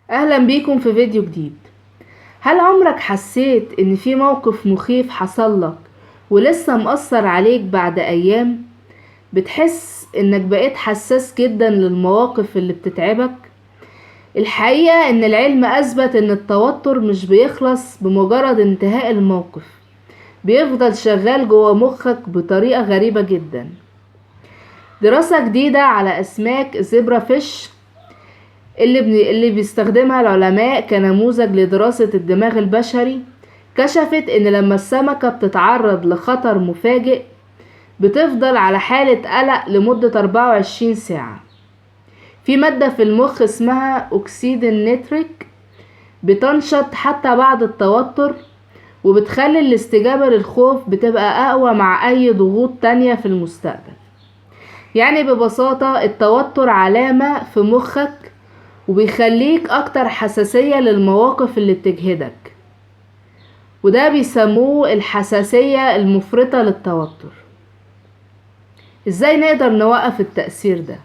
اهلا بيكم في فيديو جديد. هل عمرك حسيت ان في موقف مخيف حصل لك ولسه مؤثر عليك بعد ايام؟ بتحس انك بقيت حساس جدا للمواقف اللي بتتعبك. الحقيقة ان العلم اثبت ان التوتر مش بيخلص بمجرد انتهاء الموقف، بيفضل شغال جوه مخك بطريقة غريبة جدا. دراسة جديدة على اسماك زبرة فيش اللي بيستخدمها العلماء كنموذج لدراسة الدماغ البشري، كشفت ان لما السمكة بتتعرض لخطر مفاجئ بتفضل على حالة قلق لمدة 24 ساعة. في مادة في المخ اسمها اكسيد النيتريك بتنشط حتى بعد التوتر، وبتخلي الاستجابة للخوف بتبقى اقوى مع اي ضغوط تانية في المستقبل. يعني ببساطة التوتر علامة في مخك وبيخليك اكتر حساسية للمواقف اللي بتجهدك، وده بيسموه الحساسية المفرطة للتوتر. ازاي نقدر نوقف التأثير ده؟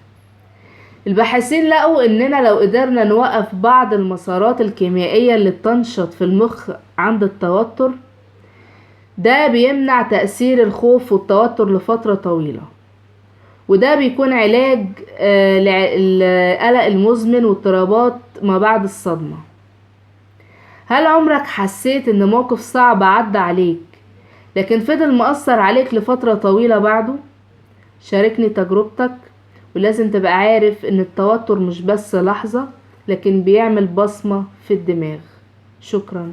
الباحثين لقوا اننا لو قدرنا نوقف بعض المسارات الكيميائية اللي بتنشط في المخ عند التوتر، ده بيمنع تأثير الخوف والتوتر لفترة طويلة، وده بيكون علاج للقلق المزمن واضطرابات ما بعد الصدمة. هل عمرك حسيت ان موقف صعب عدى عليك لكن فضل مؤثر عليك لفترة طويلة بعده؟ شاركني تجربتك، ولازم تبقى عارف ان التوتر مش بس لحظة لكن بيعمل بصمة في الدماغ. شكرا.